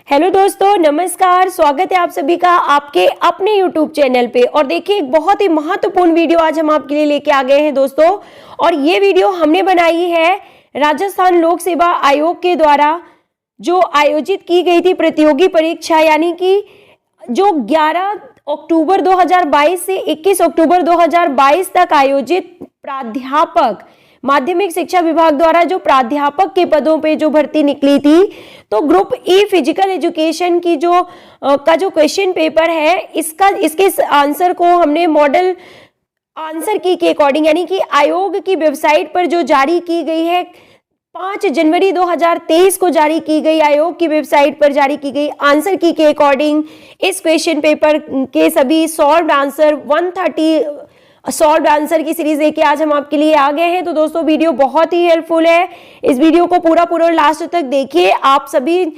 Hello दोस्तों, नमस्कार। स्वागत है आप सभी का आपके अपने YouTube चैनल पे। और देखिए, एक बहुत ही महत्वपूर्ण वीडियो आज हम आपके लिए लेके आ गए हैं दोस्तों। और ये वीडियो हमने बनाई है राजस्थान लोक सेवा आयोग के द्वारा जो आयोजित की गई थी प्रतियोगी परीक्षा, यानी कि जो 11 अक्टूबर 2022 से 21 अक्टूबर 2022 तक आयोजित प्राध्यापक माध्यमिक शिक्षा विभाग द्वारा जो प्राध्यापक के पदों पे जो भर्ती निकली थी, तो ग्रुप ई फिजिकल एजुकेशन की जो क्वेश्चन पेपर है, इसके आंसर को हमने मॉडल आंसर की के अकॉर्डिंग, यानी कि आयोग की वेबसाइट पर जो जारी की गई है 5 जनवरी 2023 को जारी की गई, आयोग की वेबसाइट पर जारी की गई आंसर की के अकॉर्डिंग इस क्वेश्चन पेपर के सभी सॉल्व्ड आंसर 130 सॉल्व आंसर की सीरीज लेके आज हम आपके लिए आ गए हैं। तो दोस्तों, वीडियो बहुत ही हेल्पफुल है। इस वीडियो को पूरा लास्ट तक देखिए। आप सभी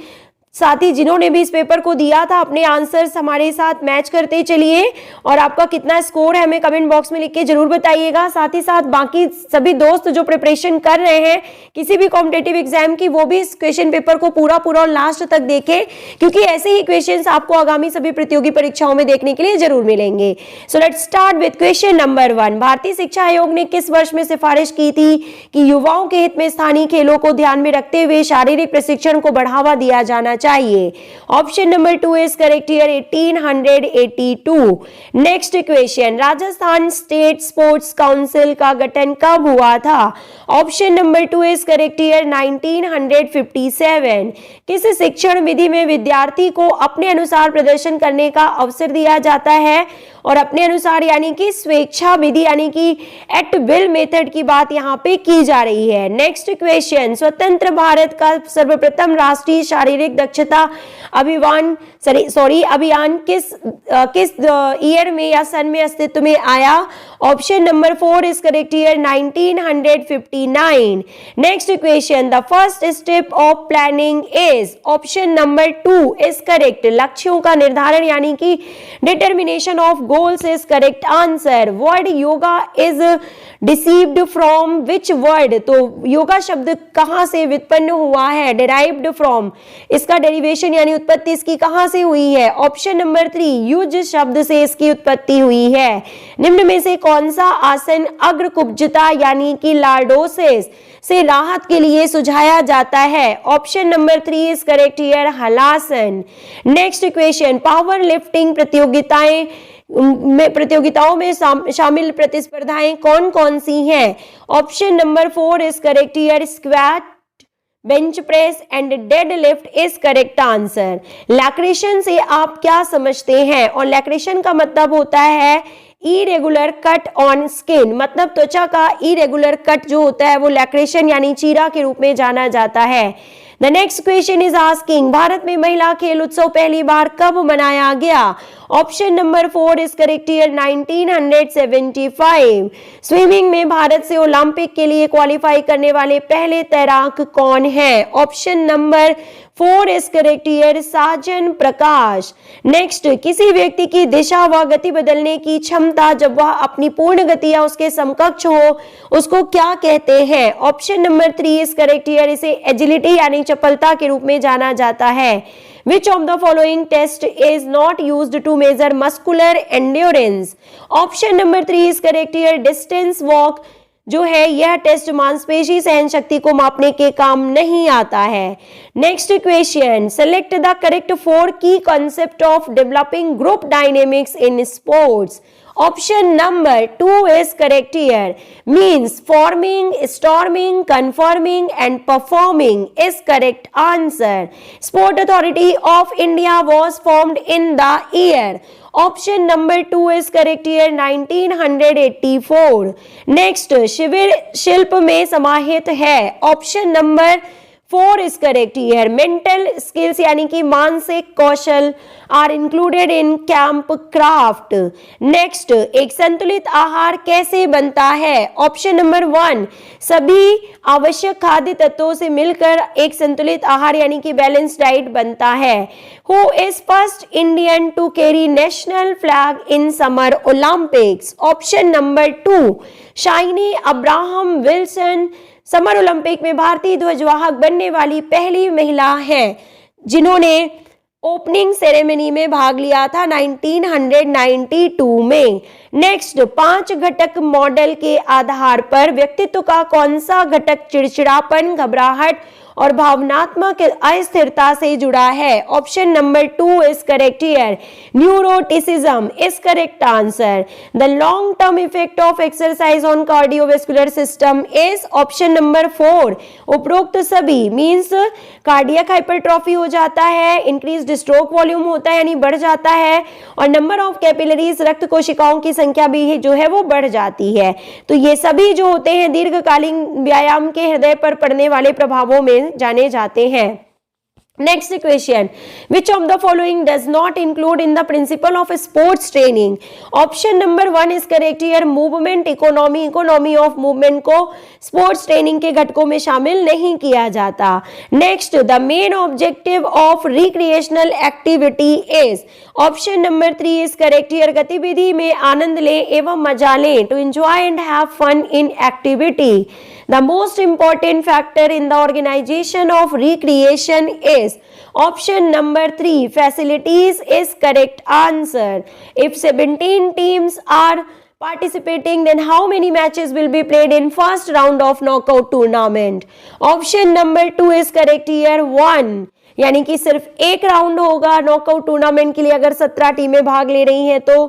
साथी जिन्होंने भी इस पेपर को दिया था, अपने आंसर्स हमारे साथ मैच करते चलिए। और आपका कितना स्कोर है हमें कमेंट बॉक्स में लिख के जरूर बताइएगा। साथ ही साथ बाकी सभी दोस्त जो प्रिपरेशन कर रहे हैं किसी भी कॉम्पिटिटिव एग्जाम की, वो भी इस क्वेश्चन पेपर को पूरा लास्ट तक देखें, क्योंकि ऐसे ही क्वेश्चंस आपको आगामी सभी प्रतियोगी परीक्षाओं में देखने के लिए जरूर मिलेंगे। So let's start with question number 1। भारतीय शिक्षा आयोग ने किस वर्ष में सिफारिश की थी कि युवाओं के हित में स्थानीय खेलों को ध्यान में रखते हुए शारीरिक प्रशिक्षण को बढ़ावा दिया जाना चाहिए? Option number 2 is correct here, 1882। Next question, Rajasthan state sports council का गठन कब हुआ था? Option number 2 is correct here, 1957। किस शिक्षण विधि में विद्यार्थी को अपने अनुसार प्रदर्शन करने का अवसर दिया जाता है? और अपने अनुसार यानी कि स्वेच्छा विधि, यानी कि एट विल मेथड की बात यहाँ पे की जा रही है। नेक्स्ट क्वेश्चन, स्वतंत्र भारत का सर्वप्रथम राष्ट्रीय शारीरिक दक्षता अभियान किस ईयर में या सन में अस्तित्व में आया? Option number 4 is correct here, 1959। Next question, the first step of planning is? Option number 2 is correct. लक्ष्यों का निर्धारण यानी कि determination of goals is correct answer. Word yoga is deceived from which word? तो योगा शब्द कहां से व्युत्पन्न हुआ है? डिराइव्ड फ्रॉम, इसका डेरिवेशन यानी उत्पत्ति इसकी कहां से हुई है? ऑप्शन नंबर 3 यूज शब्द से इसकी उत्पत्ति हुई है। निम्न में से कौन सा आसन अग्रकुब्जता यानी कि लॉर्डोसिस से राहत के लिए सुझाया जाता है? Option number 3 is correct here, halasana. Next question, power lifting प्रतियोगिताओं में शामिल प्रतिस्पर्धाएं कौन कौन सी हैं? Option number 4 is correct here, squat, bench press and dead lift is correct answer. लैक्रेशन से आप क्या समझते हैं? और लैक्रेशन का मतलब होता है इरेगुलर कट ऑन स्किन, मतलब त्वचा का इरेगुलर कट जो होता है वो लैक्रेशन यानी चीरा के रूप में जाना जाता है। The next question is asking, Bharat में महिला खेल उत्सव पहली बार कब मनाया गया? Option number 4 is correct here, 1975। Swimming में भारत से ओलंपिक के लिए क्वालिफाई करने वाले पहले तैराक कौन है? Option number 4 is correct here, Sajan Prakash. Next, किसी व्यक्ति की दिशा व गति बदलने की क्षमता जब वह अपनी पूर्ण गति या उसके समकक्ष हो उसको क्या कहते हैं? Option number 3 is correct here, इसे एजिलिटी यानी चपलता के रूप में जाना जाता है। Which of the following test is not used to measure muscular endurance? Option number 3 is correct here, distance walk जो है यह टेस्ट मांसपेशी सहन शक्ति को मापने के काम नहीं आता है। Next question, select the correct 4 की concept of developing group dynamics in sports. Option number 2 is correct here, means forming, storming, conforming and performing is correct answer. Sport Authority of India was formed in the year. Option number 2 is correct here, 1984. Next, शिविर शिल्प में समाहित है। Option number 4 is correct here, mental skills यानी कि मानसिक कौशल are included in camp craft. Next, एक संतुलित आहार कैसे बनता है? ऑप्शन नंबर 1 सभी आवश्यक खाद्य तत्वों से मिलकर एक संतुलित आहार यानी कि बैलेंस डाइट बनता है। Who is first Indian to carry national flag in summer Olympics? Option number 2 Shiny Abraham Wilson summer Olympic में भारतीय ध्वजवाहक बनने वाली पहली महिला हैं जिन्होंने ओपनिंग सेरेमनी में भाग लिया था 1992 में। नेक्स्ट, 5 घटक मॉडल के आधार पर व्यक्तित्व का कौन सा घटक चिड़चिड़ापन, घबराहट और भावनात्मक अस्थिरता से जुड़ा है? Option number 2 is correct here. Neuroticism is correct answer. The long term effect of exercise on cardiovascular system is option number 4। उपरोक्त सभी मींस कार्डियक हाइपरट्रॉफी हो जाता है, इंक्रीज स्ट्रोक वॉल्यूम होता है यानी बढ़ जाता है, और नंबर ऑफ कैपिलरीज रक्त कोशिकाओं की संख्या भी जो है वो बढ़ जाती है। तो ये सभी जो होते हैं दीर्घकालीन व्यायाम के हृदय पर पड़ने वाले प्रभावों में जाने जाते हैं। Next question, which of the following does not include in the principle of sports training? Option number 1 is correct here, movement economy, economy of movement को sports training के घटकों में शामिल नहीं किया जाता। Next, the main objective of recreational activity is, option number 3 is correct here, गतिविधि में आनंद लें एवं मजा लें, to enjoy and have fun in activity. The most important factor in the organization of recreation is option number 3, facilities is correct answer. If 17 teams are participating, then how many matches will be played in first round of knockout tournament? Option number 2 is correct here, 1, यानी कि सिर्फ एक round होगा knockout tournament के लिए। अगर 17 टीमें भाग ले रही हैं तो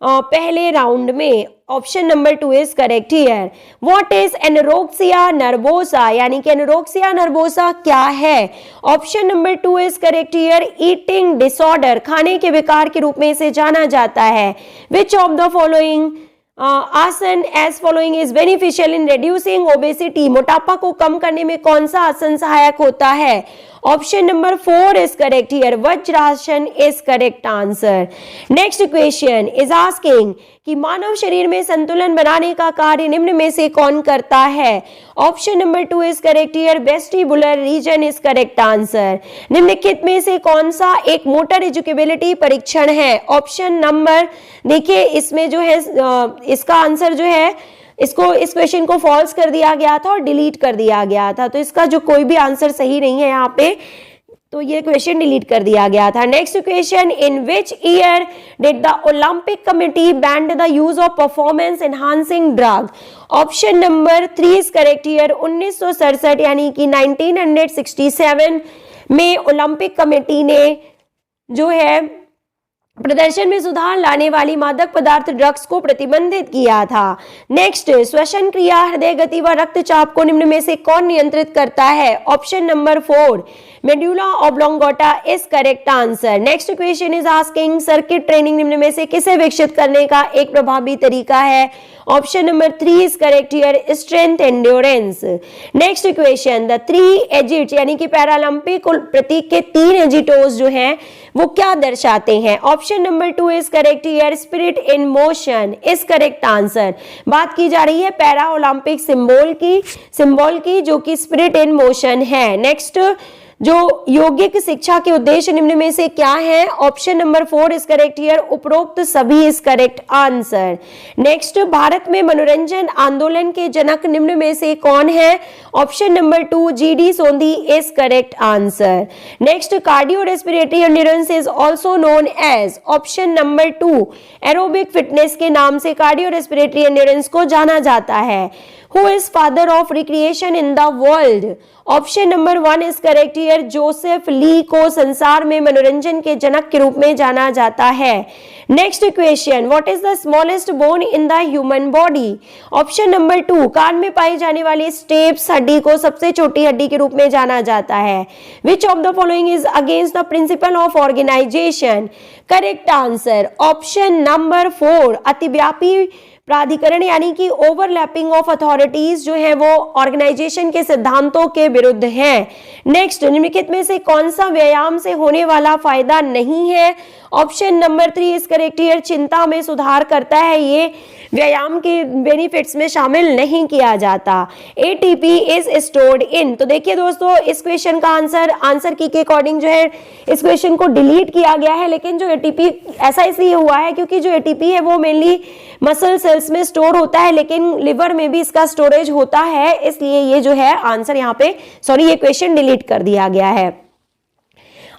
पहले राउंड में। Option number 2 is correct here. What is anorexia nervosa, यानी कि एनोरेक्सिया नर्वोसा क्या है? Option number 2 is correct here, eating disorder, खाने के विकार के रूप में इसे जाना जाता है। विच ऑफ द फॉलोइंग आसन as following is beneficial in reducing obesity, मोटापा को कम करने में कौन सा आसन सहायक होता है? Option number 4 is correct here, vajrasana is correct answer. Next question is asking कि मानव शरीर में संतुलन बनाने का कार्य निम्न में से कौन करता है? Option number 2 is correct here, vestibular region is correct answer. निम्नलिखित में से कौन सा एक मोटर एजुकेबिलिटी परीक्षण है? ऑप्शन नंबर, देखिए इसमें जो है इसका आंसर जो है इसको इस क्वेश्चन को फॉल्स कर दिया गया था और डिलीट कर दिया गया था, तो इसका जो कोई भी आंसर सही नहीं है यहाँ पे, तो ये क्वेश्चन डिलीट कर दिया गया था। Next question, in which year did the Olympic committee band the use of performance enhancing drug? Option number 3 is correct here, 1967 यानी कि 1967 में ओलंपिक कमेटी ने जो है प्रदर्शन में सुधार लाने वाली मादक पदार्थ ड्रग्स को प्रतिबंधित किया था। नेक्स्ट, श्वसन क्रिया, हृदय गति व रक्तचाप को निम्न में से कौन नियंत्रित करता है? Option number 4, medulla oblongata is correct answer. Next question is asking, circuit training निम्न में से किसे विकसित करने का एक प्रभावी तरीका है? Option number 3 is correct here, strength endurance. Next question, the 3 एजिट्स यानी कि पैरालंपिक प्रतीक के 3 एजिटोस जो हैं वो क्या दर्शाते हैं? Option number 2 is correct here, spirit in motion is correct answer. बात की जा रही है पैरा ओलंपिक सिंबल की जो कि स्पिरिट इन मोशन है। नेक्स्ट, जो यौगिक शिक्षा के उद्देश्य निम्न में से क्या है? Option number 4 is correct here, उपरोक्त सभी is correct answer. Next, Bharat में मनोरंजन आंदोलन के जनक निम्न में से कौन है? Option number 2 GD Sondhi is correct answer. Next, cardio respiratory endurance is also known as, option number 2 aerobic fitness के नाम से कार्डियो रेस्पिरेटरी एंड्योरेंस को जाना जाता है। Who is father of recreation in the world? Option number 1 is correct here, Joseph Lee को संसार में मनोरंजन के जनक के रूप में जाना जाता है। Next question, what is the smallest bone in the human body? Option number 2 कान में पाई जाने वाली स्टेप्स हड्डी को सबसे छोटी हड्डी के रूप में जाना जाता है। Which of the following is against the principle of organisation? Correct answer option number 4, अतिव्यापी प्राधिकरण यानी कि ओवरलैपिंग ऑफ अथॉरिटीज जो है वो ऑर्गेनाइजेशन के सिद्धांतों के विरुद्ध है। नेक्स्ट, निम्नलिखित में से कौन सा व्यायाम से होने वाला फायदा नहीं है? Option number 3 is correct here, चिंता में सुधार करता है, ये व्यायाम के बेनिफिट्स में शामिल नहीं किया जाता। एटीपी इज स्टोर्ड इन, तो देखिए दोस्तों इस क्वेश्चन का आंसर की के अकॉर्डिंग जो है इस क्वेश्चन को डिलीट किया गया है, लेकिन जो एटीपी ऐसा इसलिए हुआ है क्योंकि जो एटीपी है वो मेनली मसल सेल्स में स्टोर होता है, लेकिन लिवर में भी इसका स्टोरेज होता है, इसलिए ये जो है आंसर यहाँ पे ये क्वेश्चन डिलीट कर दिया गया है।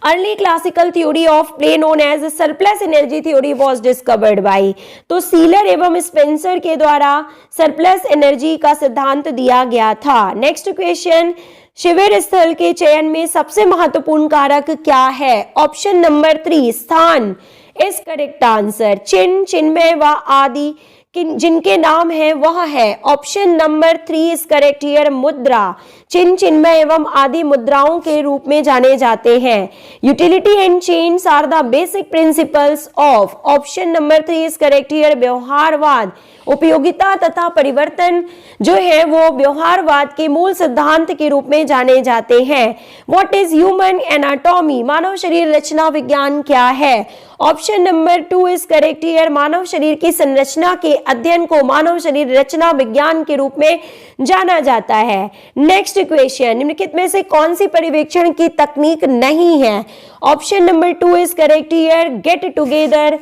Early classical theory of play known as surplus energy theory was discovered by. तो सीलर एवं स्पेंसर के द्वारा सरप्लस एनर्जी का सिद्धांत दिया गया था। नेक्स्ट क्वेश्चन, शिविर स्थल के चयन में सबसे महत्वपूर्ण कारक क्या है? ऑप्शन नंबर 3 स्थान इज करेक्ट आंसर। चिन्ह, चिन्मय व आदि जिनके नाम है वह है। Option number 3 is correct here. मुद्रा, चिन्ह, चिन्मय एवं आदि मुद्राओं के रूप में जाने जाते हैं। Utility and change are the basic principles of. Option number 3 is correct here. व्यवहारवाद, उपयोगिता तथा परिवर्तन जो है वो व्यवहारवाद के मूल सिद्धांत के रूप में जाने जाते हैं। What is human anatomy? मानव शरीर रचना विज्ञान क्या है? Option number 2 is correct here. मानव शरीर की संरचना के अध्ययन को मानव शरीर रचना विज्ञान के रूप में जाना जाता है। नेक्स्ट क्वेश्चन, निम्नलिखित में से कौन सी पर्यवेक्षण की तकनीक नहीं है? Option number 2 is correct here. Get together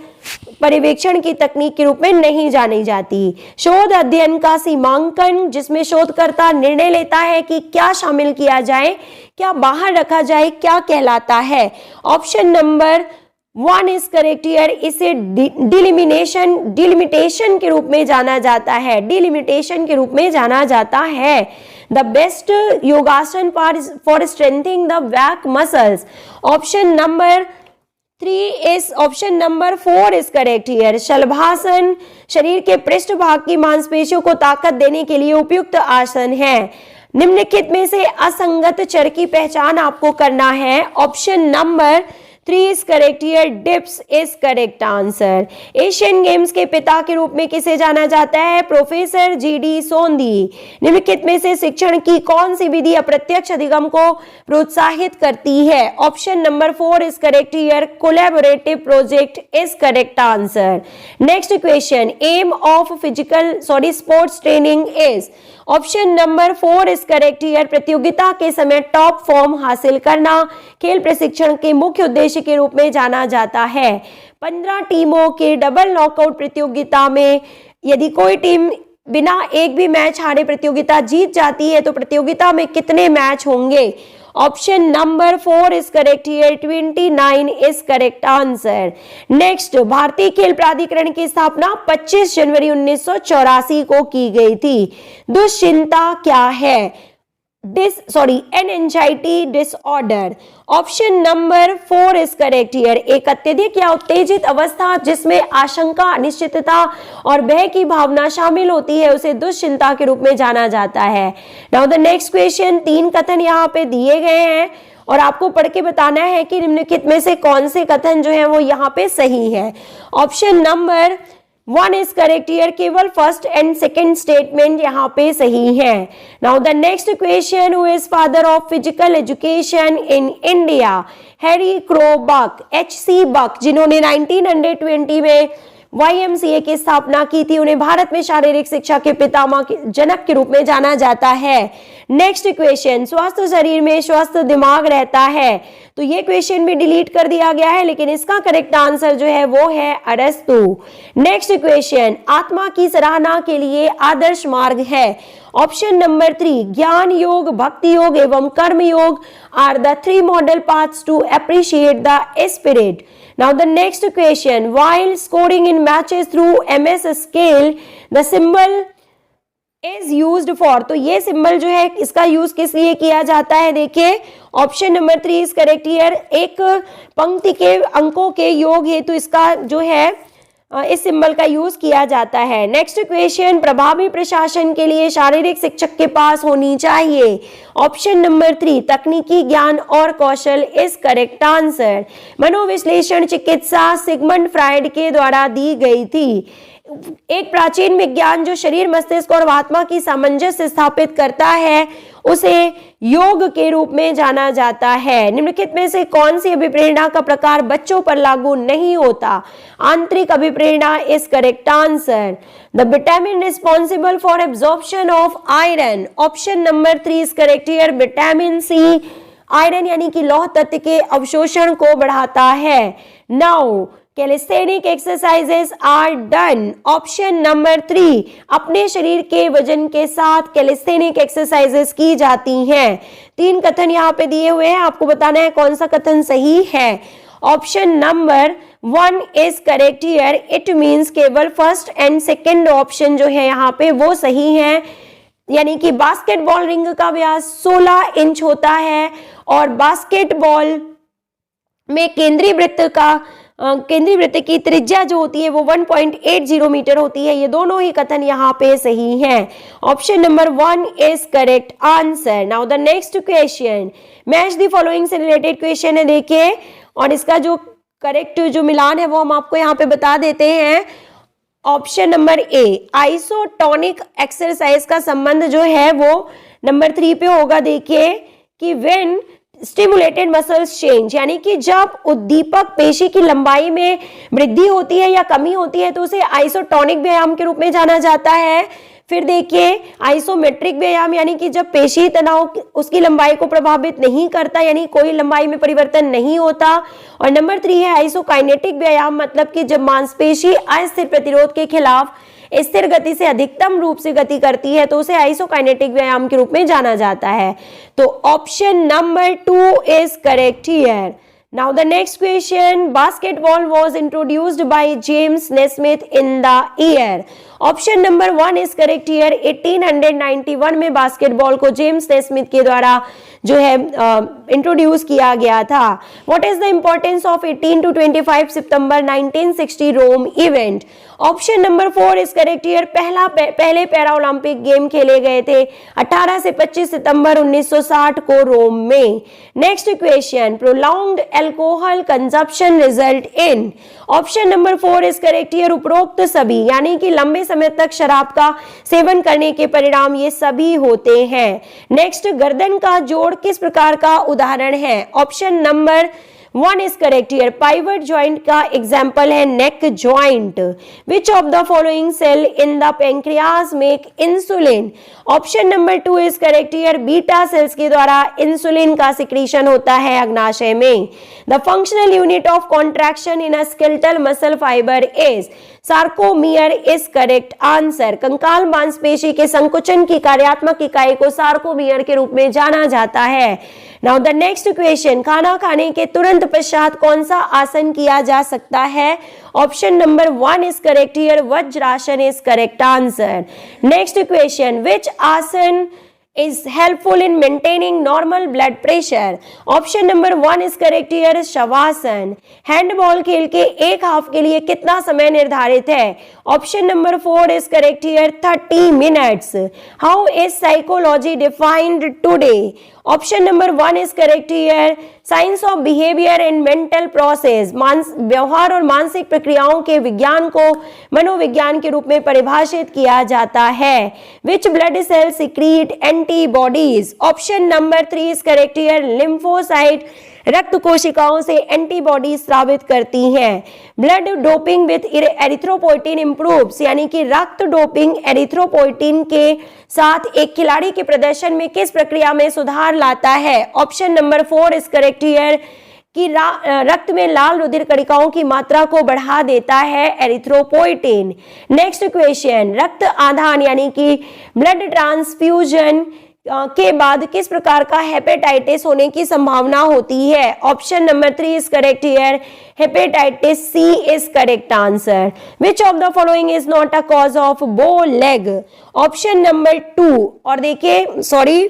पर्यवेक्षण की तकनीक के रूप में नहीं जानी जाती। शोध अध्ययन का सीमांकन, जिसमें शोधकर्ता निर्णय लेता है कि क्या शामिल किया जाए, क्या बाहर रखा जाए, क्या कहलाता है? Option number 1 is correct here. इसे डिलिमिटेशन के रूप में जाना जाता है। डिलिमिटेशन के रूप में जाना जाता है। The best yogasana for strengthening the back muscles. Option number 4 is correct here. Shalabhasana शरीर के पृष्ठ भाग की मांसपेशियों को ताकत देने के लिए उपयुक्त आसन है। निम्नलिखित में से असंगत चर की पहचान आपको करना है। Option number 3 is correct here. Dips is correct answer. Asian games के पिता के रूप में किसे जाना जाता है? प्रोफेसर GD सोंधी। निम्नलिखित में से शिक्षण की कौन सी विधि अप्रत्यक्ष अधिगम को प्रोत्साहित करती है? Option number 4 is correct here. Collaborative project is correct answer. Next question, aim of sports training is. Option number 4 is correct here. प्रतियोगिता के समय टॉप फॉर्म हासिल करना खेल प्रशिक्षण के मुख्य उद्देश्य के रूप में जाना जाता है। 15 टीमों के डबल नॉकआउट प्रतियोगिता में यदि कोई टीम बिना एक भी मैच हारे प्रतियोगिता जीत जाती है तो प्रतियोगिता में कितने मैच होंगे? Option number 4 is correct here. 29 is correct answer. Next, भारतीय खेल प्राधिकरण की स्थापना 25 जनवरी 1984 को की गई थी। दुश्चिंता क्या है? Anxiety disorder. Option number 4 is correct here. एक अत्यधिक या उत्तेजित अवस्था जिसमें आशंका, अनिश्चितता और भय की भावना शामिल होती है उसे दुश्चिंता के रूप में जाना जाता है। नाउ द नेक्स्ट क्वेश्चन, 3 कथन यहाँ पे दिए गए हैं और आपको पढ़ के बताना है कि निम्नलिखित में से कौन से कथन जो है वो यहाँ पे सही है। Option number 1 is correct here. केवल फर्स्ट एंड सेकेंड स्टेटमेंट यहाँ पे सही है। Now the next question, who is father of physical education in India? Harry Crowe Buck, HC Buck, जिन्होंने 1920 में YMCA की स्थापना की थी। उन्हें भारत में शारीरिक शिक्षा के पितामह जनक के रूप में जाना जाता है। नेक्स्ट क्वेश्चन, स्वस्थ शरीर में स्वस्थ दिमाग रहता है। तो ये क्वेश्चन भी डिलीट कर दिया गया है, लेकिन इसका करेक्ट आंसर जो है वो है अरस्तु। नेक्स्ट क्वेश्चन, आत्मा की सराहना के लिए आदर्श मार्ग है। ऑप्शन नंबर 3 ज्ञान योग, भक्ति योग एवं karma yoga are the 3 model paths to appreciate the spirit. Now the next question, while scoring in matches through MS scale, the symbol is used for। तो ये सिंबल जो है इसका यूज किस लिए किया जाता है? देखिए, option number 3 is correct here. एक पंक्ति के अंकों के योग हेतु इसका जो है इस सिंबल का यूज किया जाता है। नेक्स्ट क्वेश्चन, प्रभावी प्रशासन के लिए शारीरिक शिक्षक के पास होनी चाहिए। ऑप्शन नंबर 3 तकनीकी ज्ञान और कौशल इज करेक्ट आंसर। मनोविश्लेषण चिकित्सा सिगमंड फ्राइड के द्वारा दी गई थी। एक प्राचीन विज्ञान जो शरीर, मस्तिष्क और आत्मा की सामंजस्य स्थापित करता है उसे योग के रूप में जाना जाता है। निम्नलिखित में से कौन सी अभिप्रेरणा का प्रकार बच्चों पर लागू नहीं होता? आंतरिक अभिप्रेरणा is correct answer. The vitamin responsible for absorption of iron. Option number 3 is correct here. Vitamin C आयरन यानी कि लौह तत्व के अवशोषण को बढ़ाता है। Now calisthenic exercises are done. Option number 3, अपने शरीर के वजन के साथ कैलिस्थेनिक एक्सरसाइजेस की जाती हैं। 3 कथन यहाँ पे दिए हुए हैं, आपको बताना है कौन सा कथन सही है। Option number 1 is correct here, it means केवल फर्स्ट एंड सेकेंड ऑप्शन जो है यहाँ पे वो सही है, यानी कि बास्केटबॉल रिंग का व्यास 16 इंच होता है और बास्केटबॉल में केंद्रीय वृत्त की त्रिज्या जो होती है वो 1.80 मीटर होती है। ये दोनों ही कथन यहाँ पे सही हैं। Option number 1 is correct answer. Now the next question, match the following से रिलेटेड क्वेश्चन है, देखिए, और इसका जो करेक्ट जो मिलान है वो हम आपको यहाँ पे बता देते हैं। Option number A, isotonic exercise का संबंध जो है वो नंबर 3 पे होगा। देखिए कि व्हेन स्टिमुलेटेड मसल्स चेंज, यानी कि जब उद्दीपक पेशी की लंबाई में वृद्धि होती है या कमी होती है तो उसे आइसोटोनिक व्यायाम के रूप में जाना जाता है। फिर देखिए आइसोमेट्रिक व्यायाम, यानी कि जब पेशी तनाव उसकी लंबाई को प्रभावित नहीं करता, यानी कोई लंबाई में परिवर्तन नहीं होता। और नंबर 3 है आइसोकाइनेटिक व्यायाम, मतलब कि जब मांसपेशी अस्थिर प्रतिरोध के खिलाफ स्थिर गति से अधिकतम रूप से गति करती है तो उसे आइसोकाइनेटिक व्यायाम के रूप में जाना जाता है। तो option number 2 is correct here. Now the next question, basketball was introduced by James Naismith in the year. Option number 1 is correct here, 1891 में बास्केटबॉल को जेम्स नेस्मिथ के द्वारा जो है इंट्रोड्यूस किया गया था। What is the importance of 18 to 25 September 1960 Rome event? Option number 4 is correct here, पहले पैरा ओलंपिक गेम खेले गए थे 18 से 25 सितंबर 1960 को रोम में। Next question, prolonged alcohol consumption result in? Option number 4 is correct here, उपरोक्त सभी, यानी कि लंबे समय तक शराब का सेवन करने के परिणाम ये सभी होते हैं। नेक्स्ट, गर्दन का जोड़ किस प्रकार का उदाहरण है? Option number 1 is correct here, pivot joint का एग्जाम्पल है neck joint. Which of the following cell in the pancreas make insulin? Option number 2 is correct here, beta cells के द्वारा इंसुलिन का सिक्रीशन होता है अग्नाशय में। The functional unit of contraction in a skeletal muscle fibre is? Sarcomere is correct answer. कंकाल मांसपेशी के संकुचन की कार्यात्मक इकाई को सार्कोमियर के रूप में जाना जाता है। नाउ द नेक्स्ट क्वेश्चन, खाना खाने के तुरंत पश्चात कौन सा आसन किया जा सकता है? Option number 1 is correct here, vajrasana is correct answer. Next question, which asana is helpful in maintaining normal blood pressure? Option number 1 is correct here, shavasana. Handball खेल के एक हाफ के लिए कितना समय निर्धारित है? Option number 4 is correct here, 30 minutes. How is psychology defined today? Option number 1 is correct here, science of behaviour and mental process, व्यवहार और मानसिक प्रक्रियाओं के विज्ञान को मनोविज्ञान के रूप में परिभाषित किया जाता है। Which blood cell secrete antibodies? Option number 3 is correct here, lymphocyte रक्त कोशिकाओं से एंटीबॉडी स्रावित करती हैं। Blood doping with erythropoietin improves, यानी कि रक्त डोपिंग एरिथ्रोपोइटिन के साथ एक खिलाड़ी के प्रदर्शन में किस प्रक्रिया में सुधार लाता है? Option number 4 is correct here, कि रक्त में लाल रुधिर कणिकाओं की मात्रा को बढ़ा देता है एरिथ्रोपोइटिन। नेक्स्ट क्वेश्चन, रक्त आदान यानी कि ब्लड ट्रांसफ्यूजन के बाद किस प्रकार का हेपेटाइटिस होने की संभावना होती है? Option number 3 is correct here, hepatitis C is correct answer. Which of the following is not a cause of bow leg? Option number 2। और देखिए सॉरी,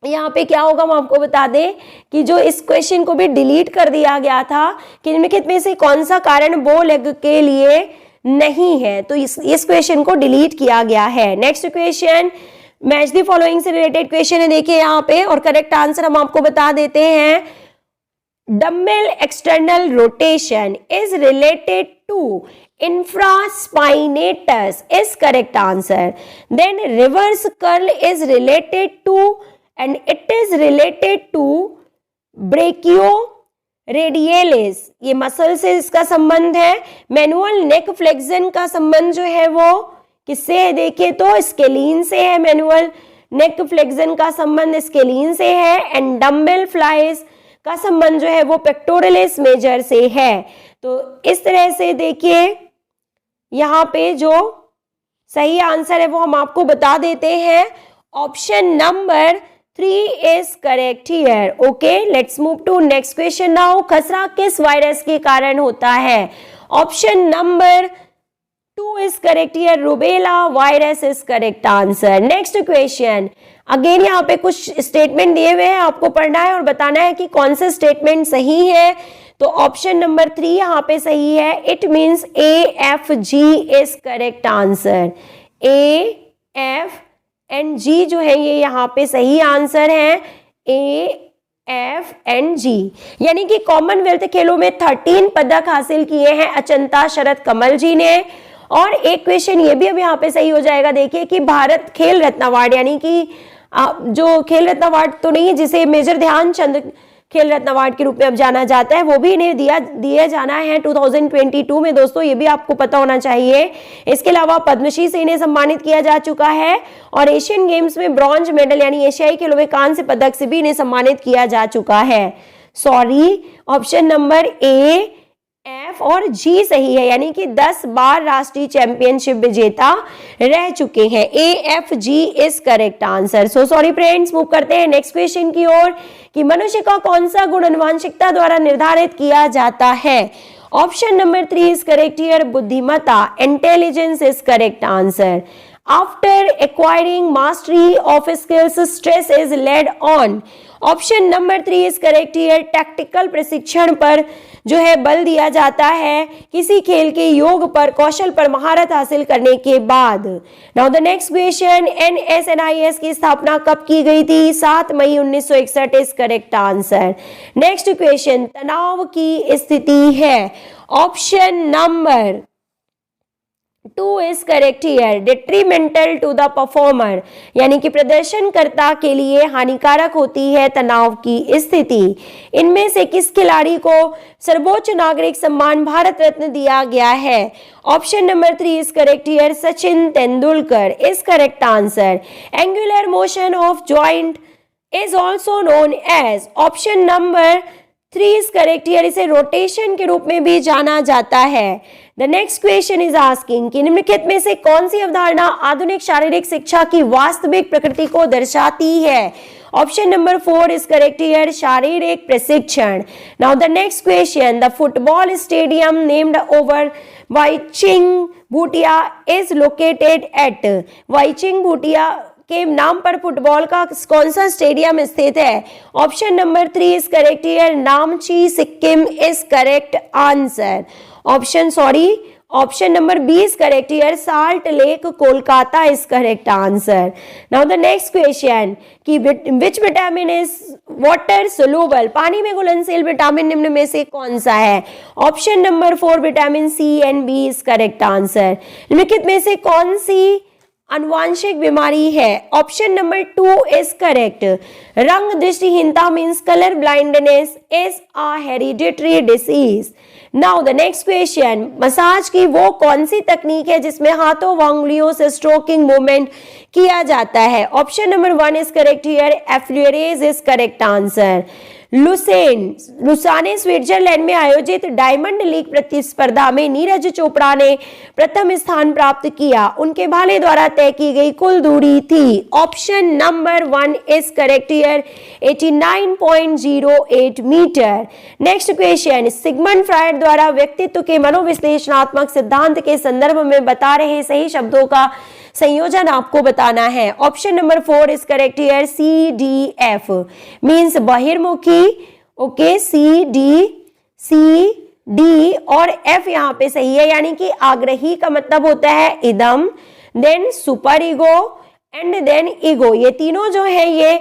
यहाँ पे क्या होगा हम आपको बता दें कि जो इस क्वेश्चन को भी डिलीट कर दिया गया था कि निम्नलिखित में से कौन सा कारण बो लेग के लिए नहीं है, तो इस क्वेश्चन को डिलीट किया गया है। Next question, match the following से रिलेटेड क्वेश्चन है, देखिए यहाँ पे, और करेक्ट आंसर हम आपको बता देते हैं। Dumbbell external rotation is related to infraspinatus is correct answer. Then reverse curl is related to, and it is related to brachioradialis, ये मसल से इसका संबंध है। मैनुअल नेक फ्लेक्शन का संबंध जो है वो किससे है? देखिए तो स्केलीन से है। मैनुअल नेक फ्लेक्शन का संबंध स्केलीन से है। एंड डम्बेल फ्लाइज का संबंध जो है वो पेक्टोरलिस मेजर से है। तो इस तरह से देखिए यहाँ पे जो सही आंसर है वो हम आपको बता देते हैं। Option number 3 is correct here. Okay, let's move to next question now. खसरा किस वायरस के कारण होता है? Option number 2 is correct here, rubella virus is correct answer. Next question, again यहाँ पे कुछ स्टेटमेंट दिए हुए हैं, आपको पढ़ना है और बताना है कि कौन से स्टेटमेंट सही है। तो ऑप्शन नंबर 3 यहाँ पे सही है। It means AFG is correct answer. AFG जो है ये यहाँ पे सही आंसर है। AFG यानी कि कॉमनवेल्थ खेलों में 13 पदक हासिल किए हैं अचंता शरद कमल जी ने। और एक क्वेश्चन ये भी अब यहाँ पे सही हो जाएगा, देखिए कि भारत खेल रत्न अवार्ड यानी कि जो खेल रत्न अवार्ड तो नहीं है जिसे मेजर ध्यानचंद खेल रत्न अवार्ड के रूप में अब जाना जाता है, वो भी इन्हें दिया जाना है 2022 में। दोस्तों ये भी आपको पता होना चाहिए। इसके अलावा पद्मश्री से इन्हें सम्मानित किया जा चुका है और एशियन गेम्स में ब्रॉन्ज मेडल यानी एशियाई खेलों में कांस्य पदक से भी इन्हें सम्मानित किया जा चुका है। Sorry, option number A, F और G सही है, यानी कि 10 बार राष्ट्रीय चैंपियनशिप विजेता रह चुके हैं। AFG is correct answer. So sorry friends, move करते हैं नेक्स्ट क्वेश्चन की ओर कि मनुष्य का कौन सा गुण आनुवंशिकता द्वारा निर्धारित किया जाता है? Option number 3 is correct here, बुद्धिमत्ता, intelligence is correct answer. After acquiring mastery of skills stress is laid on. Option number 3 is correct here, tactical प्रशिक्षण पर जो है बल दिया जाता है किसी खेल के योग पर कौशल पर महारत हासिल करने के बाद। Now the next question, NSNIS की स्थापना कब की गई थी? 7 May 1961 is correct answer. Next question, तनाव की स्थिति है। Option number 2 is correct here, detrimental to the performer यानी कि प्रदर्शनकर्ता के लिए हानिकारक होती है तनाव की स्थिति। इनमें से किस खिलाड़ी को सर्वोच्च नागरिक सम्मान भारत रत्न दिया गया है? Option number 3 is correct here, Sachin Tendulkar is correct answer. Angular motion of joint is also known as. Option number 3 is correct here, इसे रोटेशन के रूप में भी जाना जाता है। The next question is asking कि निम्नलिखित में से कौन सी अवधारणा आधुनिक शारीरिक शिक्षा की वास्तविक प्रकृति को दर्शाती है? Option number 4 is correct here, शारीरिक प्रशिक्षण। Now the next question, the football stadium named over Baichung Bhutia is located at. Baichung Bhutia के नाम पर फुटबॉल का कौन सा स्टेडियम स्थित है? Option number 3 is correct here, Namchi Sikkim is correct answer. Option number 20 correct here, Salt Lake Kolkata is correct answer. Now the next question कि which vitamin is water soluble, पानी में घुलनशील विटामिन निम्न में से कौन सा है? Option number 4 vitamin C and B is correct answer. निम्नलिखित में से कौन सी आनुवांशिक बीमारी है? Option number 2 is correct. रंग दृष्टिहीनता means colour blindness is a hereditary disease. Now the next question, massage की वो कौन सी तकनीक है जिसमें हाथों व उंगलियों से स्ट्रोकिंग मूवमेंट किया जाता है? Option number 1 is correct here, effleurage is correct answer. Lausanne Switzerland में आयोजित डायमंड लीग प्रतिस्पर्धा में नीरज चोपड़ा ने प्रथम स्थान प्राप्त किया। उनके भाले द्वारा तय की गई कुल दूरी थी। Option number 1 is correct here, 89.08 metre. Next question, Sigmund Freud द्वारा व्यक्तित्व के मनोविश्लेषणात्मक सिद्धांत के संदर्भ में बता रहे सही शब्दों का संयोजन आपको बताना है। Option number 4 is correct here, CDF means बहिर्मुखी। ओके, CD और F यहाँ पे सही है, यानी कि आग्रही का मतलब होता है इदम, then super ego and then ego. ये तीनों जो है ये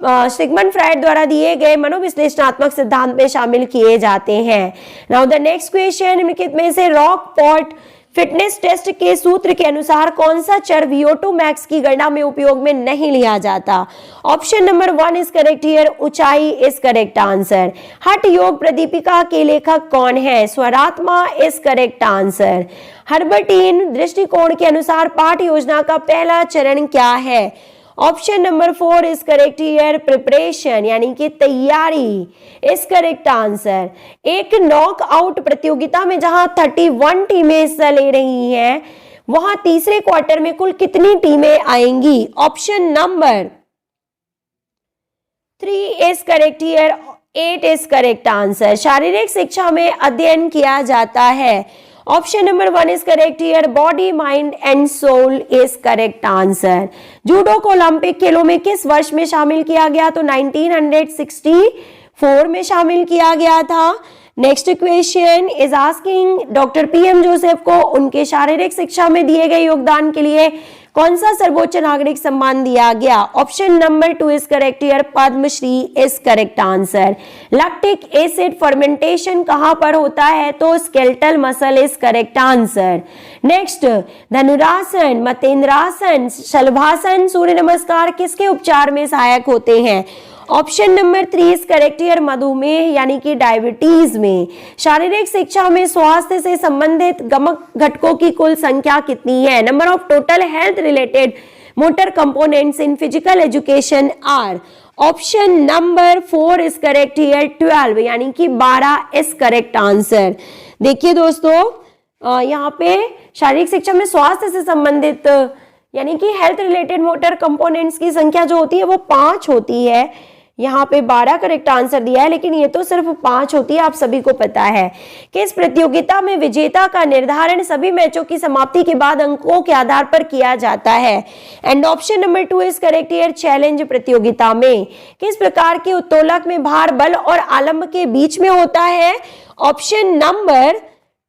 सिगमंड फ्रायड द्वारा दिए गए मनोविश्लेषणात्मक सिद्धांत में शामिल किए जाते हैं। नाउ द नेक्स्ट क्वेश्चन, निम्नलिखित में से रॉक पॉट फिटनेस टेस्ट के सूत्र के अनुसार कौन सा चर VO2 मैक्स की गणना में उपयोग में नहीं लिया जाता? Option number 1 is correct here, ऊंचाई इज करेक्ट आंसर। हठ योग प्रदीपिका के लेखक कौन है? स्वरात्मा इज करेक्ट आंसर। हर्बर्टीन दृष्टिकोण के अनुसार पाठ योजना का पहला चरण क्या है? Option number 4 is correct here, preparation यानी कि तैयारी इज करेक्ट आंसर। एक नॉकआउट प्रतियोगिता में जहां 31 टीमें हिस्सा ले रही हैं, वहां तीसरे क्वार्टर में कुल कितनी टीमें आएंगी? Option number 3 is correct here, 8 is correct answer. शारीरिक शिक्षा में अध्ययन किया जाता है। Option number 1 is correct here, body mind and soul is correct answer. Judo को ओलंपिक खेलों में किस वर्ष में शामिल किया गया? तो 1964 में शामिल किया गया था। Next question is asking doctor PM Joseph को उनके शारीरिक शिक्षा में दिए गए योगदान के लिए कौन सा सर्वोच्च नागरिक सम्मान दिया गया? Option number 2 is correct here, Padma Shri is correct answer. Lactic acid fermentation कहां पर होता है? तो skeletal muscle is correct answer. Next, dhanurasana, matsyendrasana, shalabhasana, Surya Namaskar किसके उपचार में सहायक होते हैं? Option number 3 is correct here, मधुमेह यानी कि डायबिटीज में। शारीरिक शिक्षा में स्वास्थ्य से संबंधित गमक घटकों की कुल संख्या कितनी है? Number of total health related motor components in physical education are. Option number 4 is correct here, 12 यानी कि 12 इज करेक्ट आंसर। देखिए दोस्तों, यहाँ पे शारीरिक शिक्षा में स्वास्थ्य से संबंधित यानी कि हेल्थ रिलेटेड मोटर कंपोनेंट्स की संख्या जो होती है वो 5 होती है। यहाँ पे 12 करेक्ट आंसर दिया है, लेकिन ये तो सिर्फ 5 होती है, आप सभी को पता है कि इस प्रतियोगिता में विजेता का निर्धारण सभी मैचों की समाप्ति के बाद अंकों के आधार पर किया जाता है। And option number 2 is correct here, challenge प्रतियोगिता में किस प्रकार के उत्तोलक में भार बल और आलंब के बीच में होता है? Option number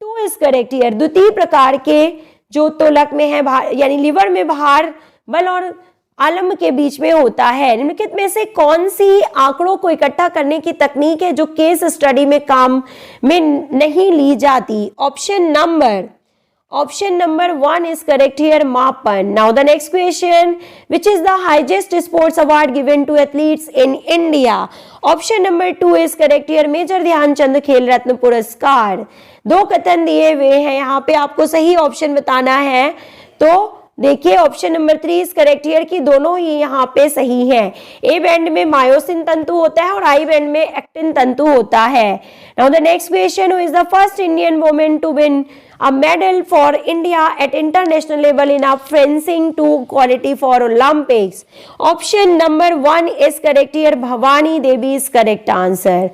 2 is correct here, द्वितीय प्रकार के जो उत्तोलक में है भार यानी लिवर में भार बल और आलंब के बीच में होता है। निम्नलिखित में से कौन सी आंकड़ों को इकट्ठा करने की तकनीक है जो केस स्टडी में काम में नहीं ली जाती? Option number 1 is correct here, मापन। Now the next question, which is the highest sports award given to athletes in India? Option number 2 is correct here, major Dhyan Chand Khel Ratna पुरस्कार। 2 कथन दिए हुए हैं, यहाँ पे आपको सही ऑप्शन बताना है। तो देखिए option number 3 is correct here कि दोनों ही यहाँ पे सही है। ए बैंड में मायोसिन तंतु होता है और आई बैंड में एक्टिन तंतु होता है। Now the next question, who is the first Indian woman to win a medal for India at international level in a fencing to quality for Olympics? Option number 1 is correct here, Bhavani Devi is correct answer.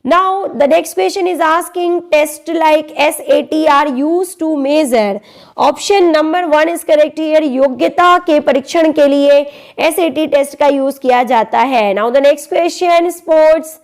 Now the next question is asking test like SAT are used to measure. Option number 1 is correct here, योग्यता के परीक्षण के लिए SAT test का use किया जाता है। Now the next question, sports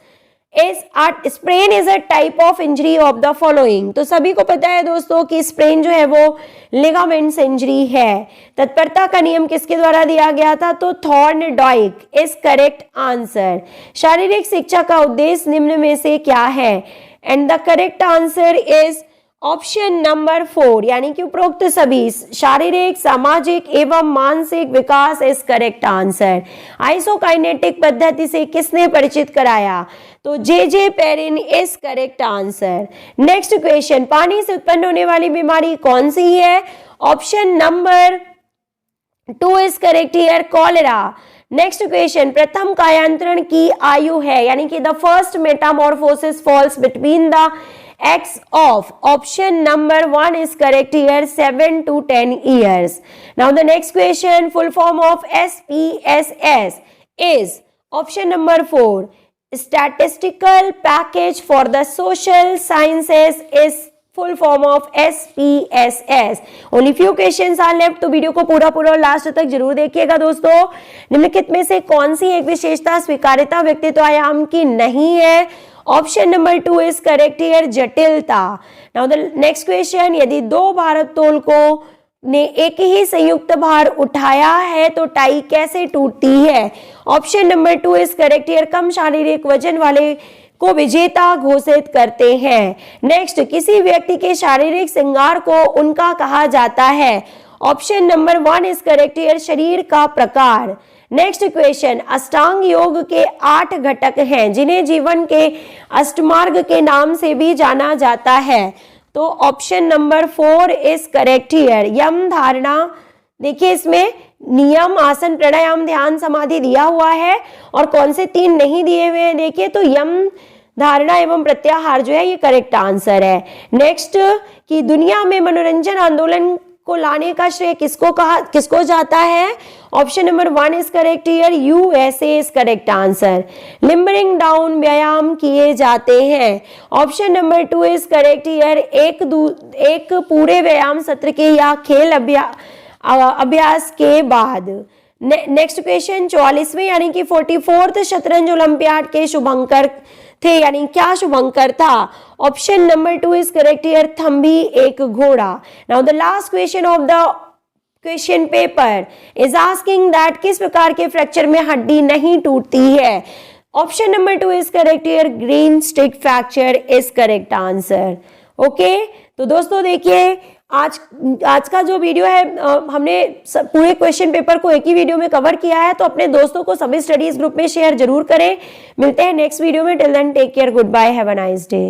sprain is a type of injury of the following. तो सभी को पता है दोस्तों कि स्प्रेन जो है वो लिगामेंट्स इंजरी है। तत्परता का नियम किसके द्वारा दिया गया था? तो थॉर्नडाइक इज करेक्ट आंसर। शारीरिक शिक्षा का उद्देश्य निम्न में से क्या है? And the correct answer is option number 4 यानी कि उपरोक्त सभी शारीरिक, सामाजिक एवं मानसिक विकास इज करेक्ट आंसर। आइसोकाइनेटिक पद्धति से किसने परिचित कराया? तो J Perrine is correct answer. Next question, पानी से उत्पन्न होने वाली बीमारी कौन सी है? Option number 2 is correct here, cholera. Next question, प्रथम कायांतरण की आयु है यानी कि the first metamorphosis falls between the X of option number 1 is correct here, 7 to 10 years. Now the next question, full form of SPSS is option number 4, statistical package for the social sciences is full form of SPSS. Only few questions are left, तो video को पूरा last तक जरूर देखिएगा दोस्तों। निम्नलिखित में से कौन सी एक विशेषता स्वीकार्यता व्यक्तित्व आयाम की नहीं है? Option number 2 is correct here, जटिलता। नाउ द नेक्स्ट क्वेश्चन, यदि 2 भारोत्तोलकों ने एक ही संयुक्त भार उठाया है तो टाई कैसे टूटती है? Option number 2 is correct here, कम शारीरिक वजन वाले को विजेता घोषित करते हैं। नेक्स्ट, किसी व्यक्ति के शारीरिक श्रृंगार को उनका कहा जाता है? Option number 1 is correct here, शरीर का प्रकार। नेक्स्ट क्वेश्चन, अष्टांग योग के 8 घटक हैं जिन्हें जीवन के अष्टमार्ग के नाम से भी जाना जाता है। तो option number 4 is correct here, yama dharana. देखिए इसमें नियम, आसन, प्राणायाम, ध्यान, समाधि दिया हुआ है और कौन से 3 नहीं दिए हुए हैं? देखिए तो यम, धारणा एवं प्रत्याहार जो है ये करेक्ट आंसर है। नेक्स्ट कि दुनिया में मनोरंजन आंदोलन को लाने का श्रेय किसको जाता है? Option number 1 is correct here, USA is correct answer. Limbering down व्यायाम किए जाते हैं। Option number 2 is correct here, एक पूरे व्यायाम सत्र के या खेल अभ्यास के बाद। नेक्स्ट क्वेश्चन 44वें यानी कि 44th शतरंज ओलंपियाड के शुभंकर थे, यानी क्या शुभंकर था? Option number 2 is correct here, Thambi एक घोड़ा। Now the last question of the question paper is asking that किस प्रकार के फ्रैक्चर में हड्डी नहीं टूटती है? Option number 2 is correct here, green stick fracture is correct answer. Okay, तो दोस्तों देखिए आज का जो वीडियो है हमने पूरे क्वेश्चन पेपर को एक ही वीडियो में कवर किया है, तो अपने दोस्तों को सभी स्टडीज ग्रुप में शेयर जरूर करें। मिलते हैं नेक्स्ट वीडियो में। Till then take care, good bye, have a nice day.